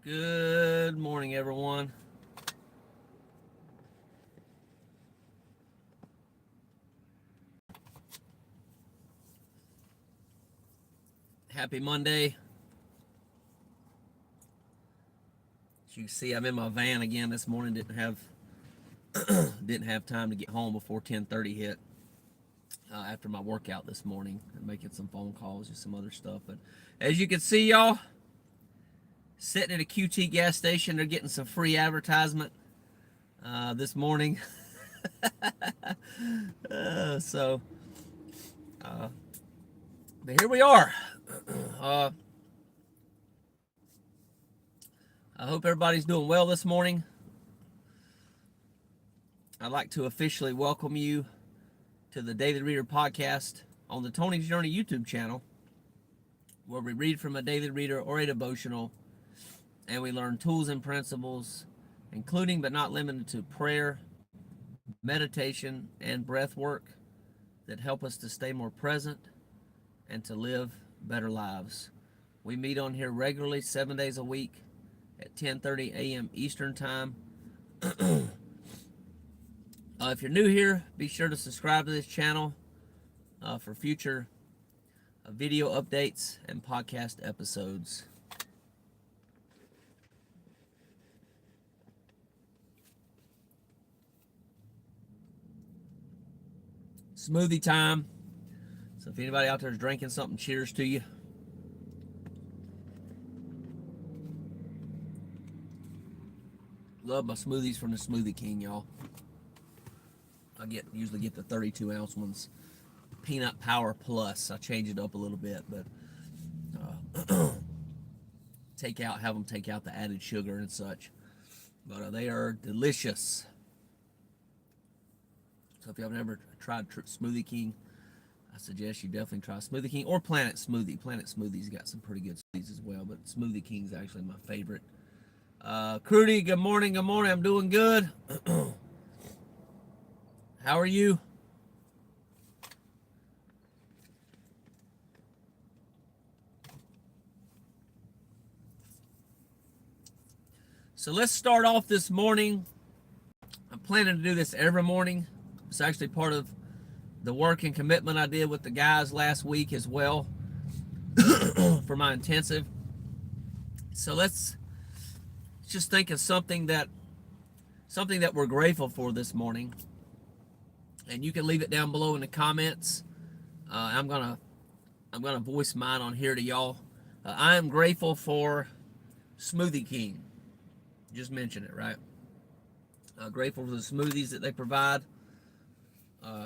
Good morning, everyone. Happy Monday. As you can see, I'm in my van again this morning. Didn't have time to get home before 10:30 hit after my workout this morning and making some phone calls and some other stuff. But as you can see, y'all, sitting at a QT gas station, they're getting some free advertisement this morning. So, but here we are. I hope everybody's doing well this morning. I'd like to officially welcome you to the Daily Reader podcast on the Tony's Journey YouTube channel, where we read from a daily reader or a devotional, and we learn tools and principles, including but not limited to prayer, meditation, and breath work that help us to stay more present and to live better lives. We meet on here regularly 7 days a week at 10:30 a.m. Eastern Time. If you're new here, be sure to subscribe to this channel for future video updates and podcast episodes. Smoothie time. So if anybody out there is drinking something, cheers to you. Love my smoothies from the Smoothie King, y'all. I usually get the 32-ounce ones. Peanut Power Plus. I change it up a little bit, but have them take out the added sugar and such. But they are delicious. So if you have never tried Smoothie King, I suggest you definitely try Smoothie King or Planet Smoothie. Planet Smoothie's got some pretty good smoothies as well, but Smoothie King's actually my favorite. Crudy, good morning, good morning. I'm doing good. How are you? So let's start off this morning. I'm planning to do this every morning. It's actually part of the work and commitment I did with the guys last week as well for my intensive. So let's just think of something that we're grateful for this morning. And you can leave it down below in the comments. I'm gonna voice mine on here to y'all. I am grateful for Smoothie King. Just mention it, right? Grateful for the smoothies that they provide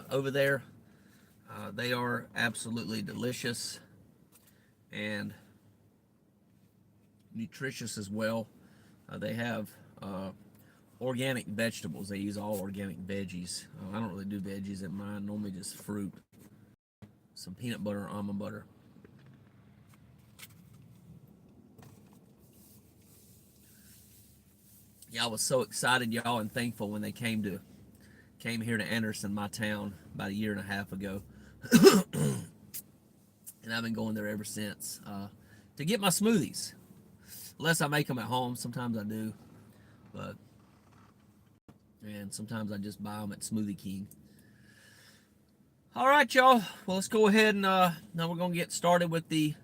over there. They are absolutely delicious and nutritious as well. They have organic vegetables. They use all organic veggies. I don't really do veggies in mine. Normally just fruit, some peanut butter, almond butter. Yeah, I was so excited, y'all, and thankful when they came here to Anderson, my town, about a year and a half ago. And I've been going there ever since to get my smoothies. Unless I make them at home. Sometimes I do. And sometimes I just buy them at Smoothie King. All right, y'all. Well, let's go ahead and now we're going to get started with the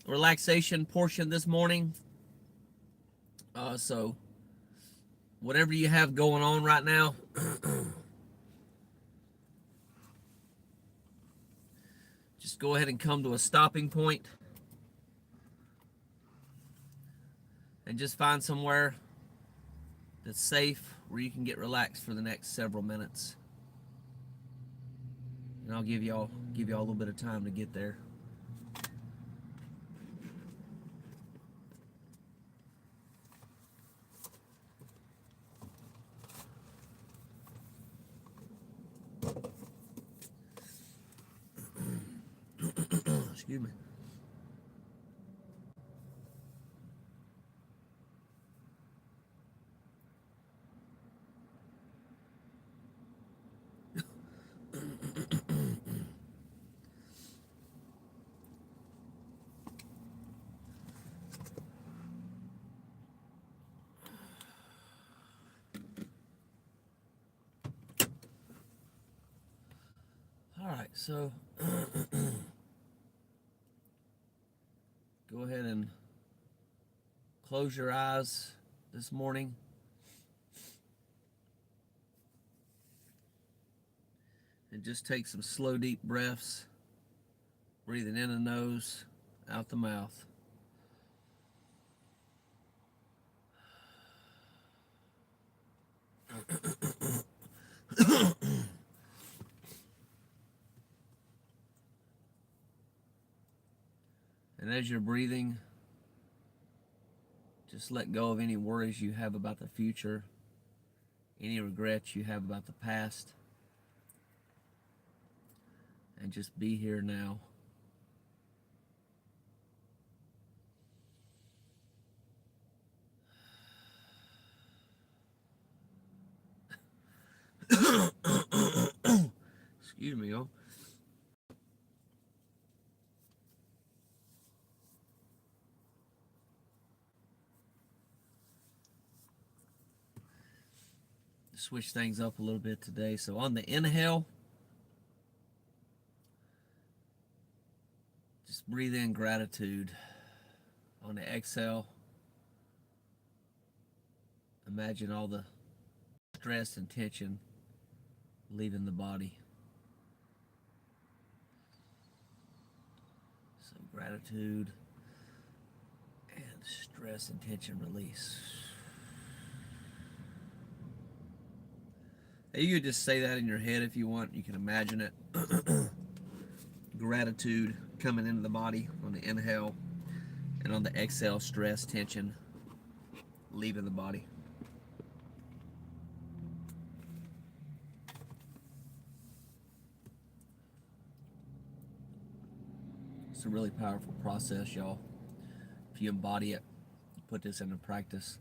relaxation portion this morning. So whatever you have going on right now, just go ahead and come to a stopping point and just find somewhere that's safe where you can get relaxed for the next several minutes. And I'll give y'all a little bit of time to get there. Excuse me. So go ahead and close your eyes this morning. And just take some slow, deep breaths, breathing in the nose, out the mouth. And as you're breathing, just let go of any worries you have about the future, any regrets you have about the past, and just be here now. Excuse me, y'all. Switch things up a little bit today. So on the inhale, just breathe in gratitude. On the exhale, imagine all the stress and tension leaving the body. So gratitude and stress and tension release. You could just say that in your head if you want. You can imagine it. Gratitude coming into the body on the inhale, and on the exhale, stress, tension leaving the body. It's a really powerful process, y'all. If you embody it, put this into practice.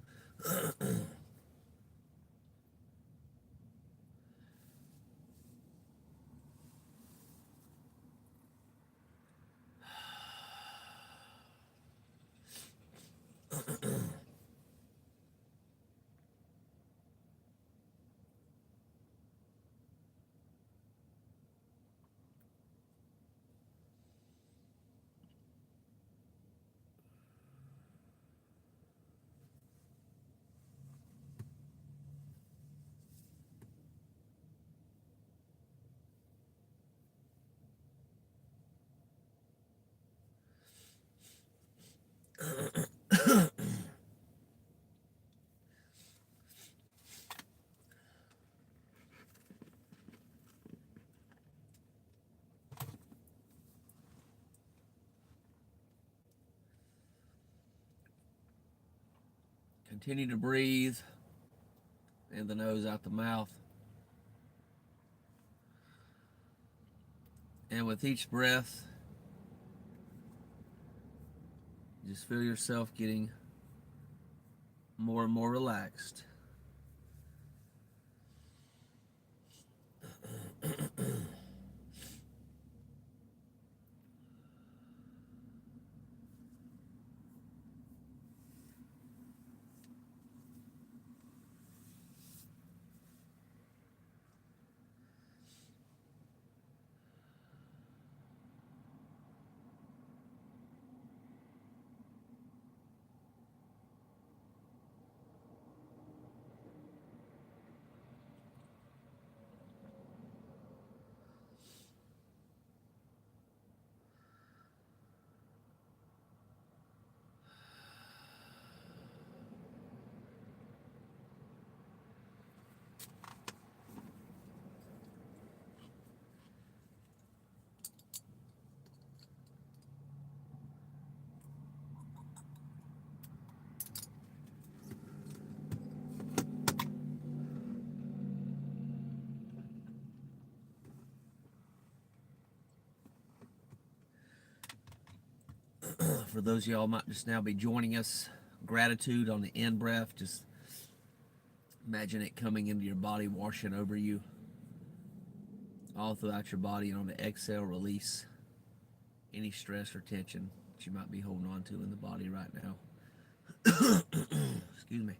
Continue to breathe in the nose, out the mouth. And with each breath, just feel yourself getting more and more relaxed. For those of y'all might just now be joining us, gratitude on the in breath, just imagine it coming into your body, washing over you, all throughout your body. And on the exhale, release any stress or tension that you might be holding on to in the body right now. Excuse me.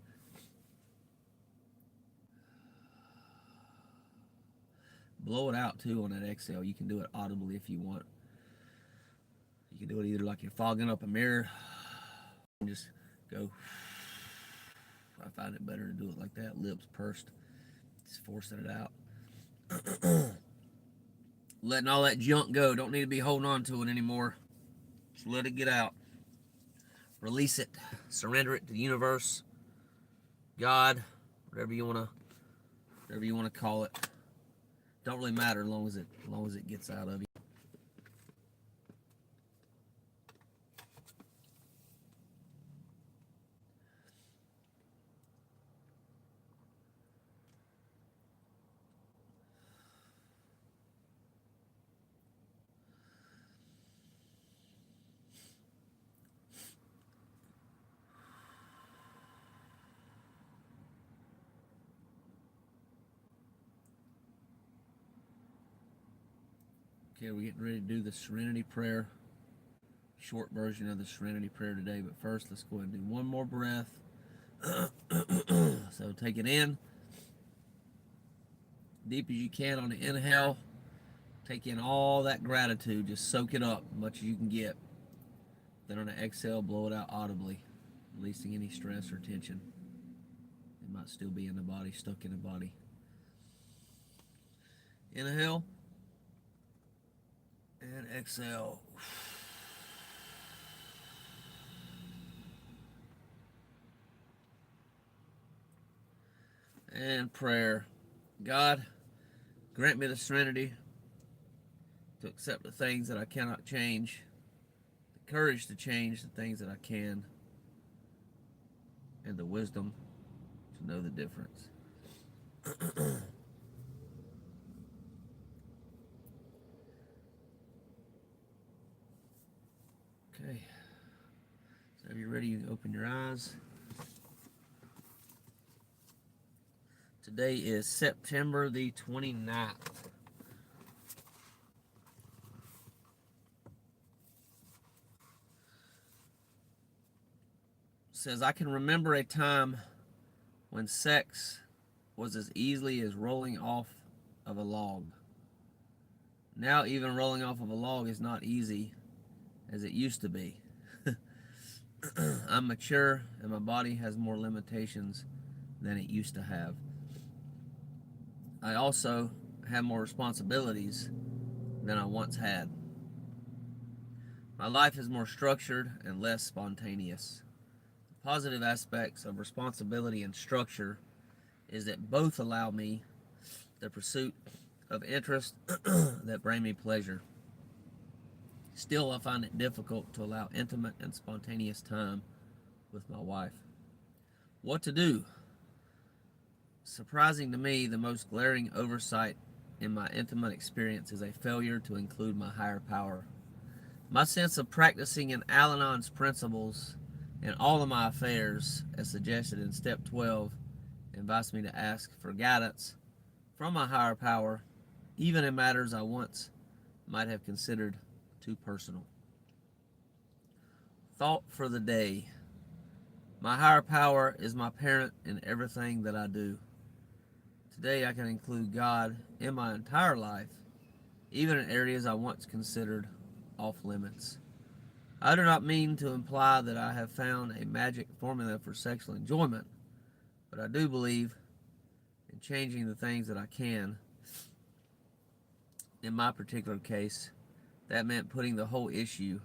blow it out too on that exhale. You can do it audibly if you want. You can do it either like you're fogging up a mirror, and just go. I find it better to do it like that, lips pursed, just forcing it out. Letting all that junk go. Don't need to be holding on to it anymore. Just let it get out. Release it. Surrender it to the universe, God, whatever you want to call it. Don't really matter as long as it gets out of you. Okay, we're getting ready to do the Serenity Prayer. Short version of the Serenity Prayer today, but first let's go ahead and do one more breath. So take it in, deep as you can on the inhale. Take in all that gratitude, just soak it up as much as you can get. Then on the exhale, blow it out audibly, releasing any stress or tension. It might still be in the body, stuck in the body. Inhale and exhale. And prayer. God, grant me the serenity to accept the things that I cannot change, the courage to change the things that I can, and the wisdom to know the difference. Okay. So if you're ready, you can open your eyes. Today is September the 29th. Says, I can remember a time when sex was as easily as rolling off of a log. Now even rolling off of a log is not easy as it used to be. I'm mature and my body has more limitations than it used to have. I also have more responsibilities than I once had. My life is more structured and less spontaneous. The positive aspects of responsibility and structure is that both allow me the pursuit of interests that bring me pleasure. Still, I find it difficult to allow intimate and spontaneous time with my wife. What to do? Surprising to me, the most glaring oversight in my intimate experience is a failure to include my higher power. My sense of practicing in Al-Anon's principles in all of my affairs, as suggested in Step 12, invites me to ask for guidance from my higher power, even in matters I once might have considered too personal. Thought for the day. My higher power is my parent in everything that I do. Today I can include God in my entire life, even in areas I once considered off limits. I do not mean to imply that I have found a magic formula for sexual enjoyment, but I do believe in changing the things that I can. In my particular case, that meant putting the whole issue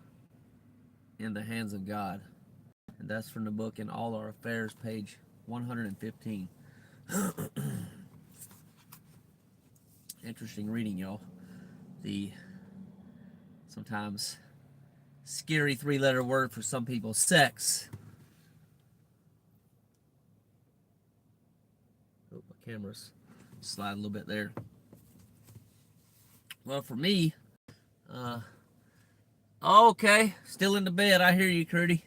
in the hands of God. And that's from the book In All Our Affairs, page 115. Interesting reading, y'all. The sometimes scary three-letter word for some people, sex. Oh, my camera's sliding a little bit there. Well, for me, okay, still in the bed. I hear you, Curdy.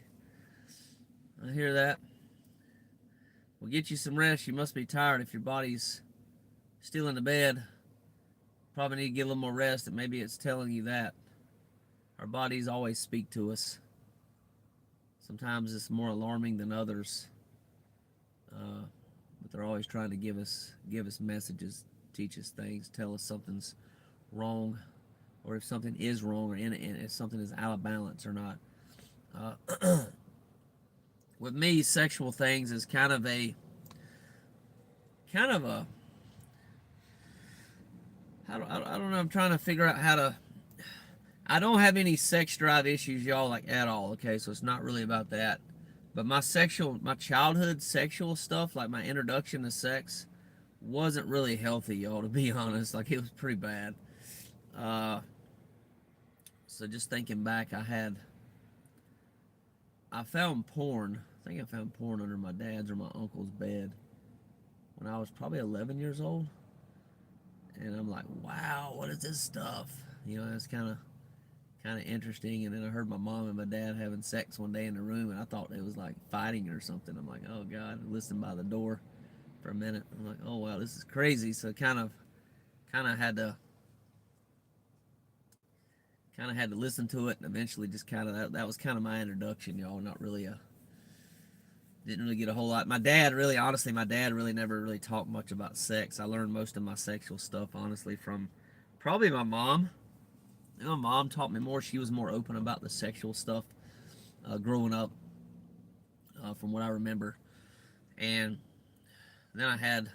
I hear that. Well, get you some rest. You must be tired if your body's still in the bed. Probably need to get a little more rest, and maybe it's telling you that. Our bodies always speak to us. Sometimes it's more alarming than others, but they're always trying to give us messages, teach us things, tell us something's wrong, or if something is wrong, or if something is out of balance or not. With me, sexual things is kind of a I don't know. I'm trying to figure out how to. I don't have any sex drive issues, y'all, like at all. Okay, so it's not really about that. But my childhood sexual stuff, like my introduction to sex, wasn't really healthy, y'all. To be honest, like it was pretty bad. Uh, so just thinking back, I found porn. I think I found porn under my dad's or my uncle's bed when I was probably 11 years old, and I'm like, wow, what is this stuff? You know, it's kind of interesting. And then I heard my mom and my dad having sex one day in the room, and I thought it was like fighting or something. I'm like, oh god. I listened by the door for a minute. I'm like, oh wow, this is crazy. So kind of had to listen to it, and eventually just that was kind of my introduction, y'all. Not really a Didn't really get a whole lot. My dad really, honestly, my dad really never really talked much about sex. I learned most of my sexual stuff, honestly, from probably my mom. My mom taught me more. She was more open about the sexual stuff growing up, from what I remember. And then I had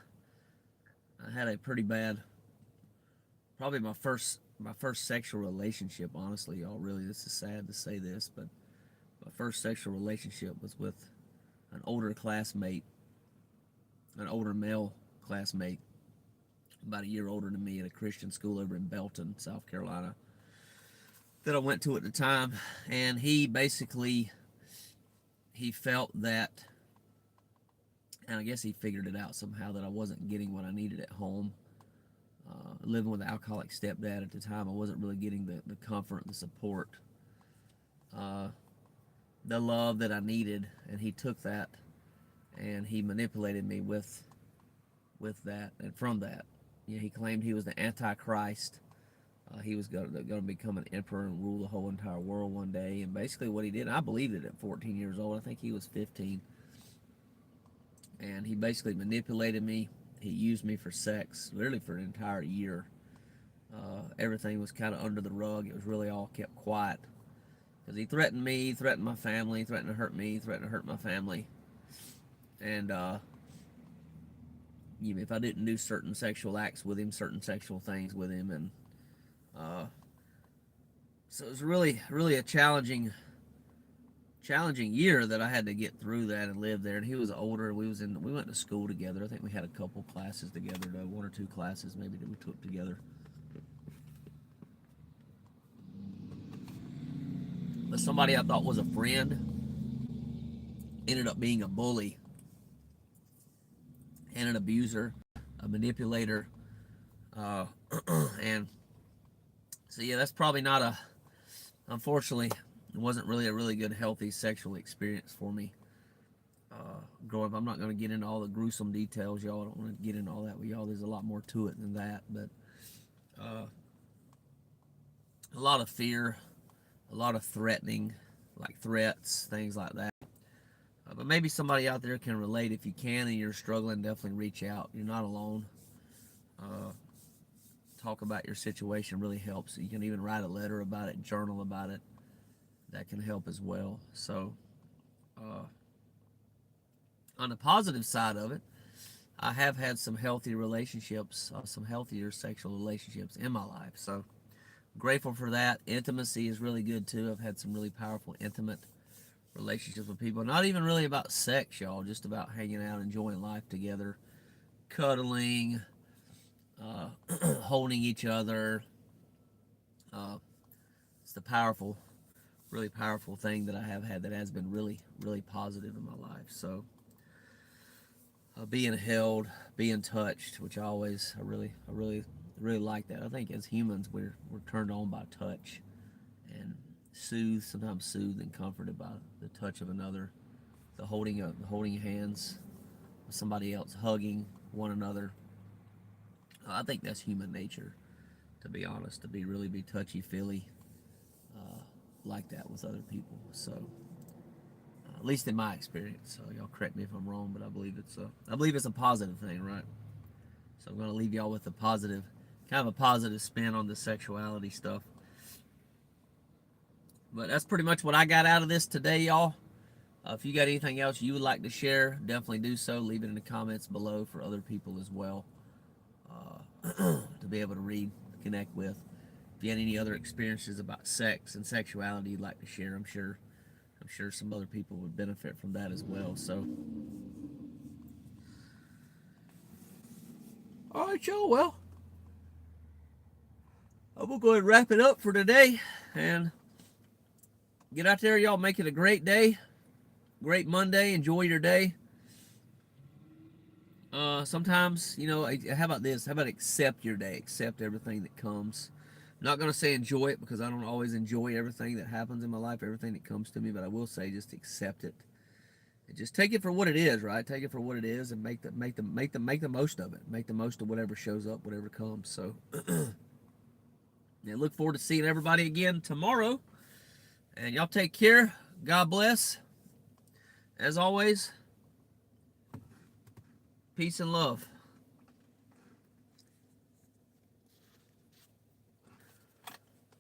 a pretty bad, probably my first sexual relationship. Honestly, y'all, really, this is sad to say this, but my first sexual relationship was with an older classmate, an older male classmate, about a year older than me, at a Christian school over in Belton, South Carolina, that I went to at the time. And he felt that, and I guess he figured it out somehow, that I wasn't getting what I needed at home. Living with an alcoholic stepdad at the time, I wasn't really getting the comfort, the support, uh, the love that I needed. And he took that and he manipulated me with that. And from that, you know, he claimed he was the Antichrist. He was going to become an emperor and rule the whole entire world one day. And basically what he did, I believed it at 14 years old. I think he was 15. And he basically manipulated me. He used me for sex, literally for an entire year. Everything was kind of under the rug. It was really all kept quiet. Because he threatened me, threatened my family, threatened to hurt me, threatened to hurt my family. And if I didn't do certain sexual acts with him, certain sexual things with him. And so it was really a challenging year that I had to get through that and live there. And he was older. We went to school together. I think we had a couple classes together, though, one or two classes maybe that we took together. But somebody I thought was a friend ended up being a bully and an abuser, a manipulator, and so yeah, that's probably not unfortunately, it wasn't really a really good, healthy sexual experience for me growing up. I'm not going to get into all the gruesome details, y'all. I don't want to get into all that with y'all. There's a lot more to it than that, but a lot of fear, a lot of threatening, like threats, things like that. But maybe somebody out there can relate. If you can and you're struggling, definitely reach out. You're not alone. Talk about your situation really helps. You can even write a letter about it, journal about it. That can help as well. So, on the positive side of it, I have had some healthy relationships, some healthier sexual relationships in my life. So, grateful for that. Intimacy is really good too. I've had some really powerful, intimate relationships with people. Not even really about sex, y'all. Just about hanging out, enjoying life together, cuddling, holding each other. It's the really powerful thing that I have had that has been really positive in my life. So being held, being touched, which I really like that. I think as humans we're turned on by touch and sometimes soothed and comforted by the touch of another, the holding hands with somebody else, hugging one another. I think that's human nature, to be honest, to really be touchy-feely like that with other people. So, at least in my experience. So y'all correct me if I'm wrong, but I believe it's a positive thing, right? So I'm going to leave y'all with a positive, kind of a positive spin on the sexuality stuff. But that's pretty much what I got out of this today, y'all. If you got anything else you would like to share, definitely do so. Leave it in the comments below for other people as well to be able to read, connect with. If you had any other experiences about sex and sexuality you'd like to share, I'm sure some other people would benefit from that as well. So, all right, y'all. Well, I'm gonna go ahead and wrap it up for today, and get out there, y'all. Make it a great day, great Monday. Enjoy your day. Sometimes, how about this? How about accept your day? Accept everything that comes. I'm not going to say enjoy it, because I don't always enjoy everything that happens in my life, everything that comes to me, but I will say just accept it. And just take it for what it is, right? Take it for what it is, and make the most of it. Make the most of whatever shows up, whatever comes. So, yeah, look forward to seeing everybody again tomorrow. And y'all take care. God bless. As always, peace and love.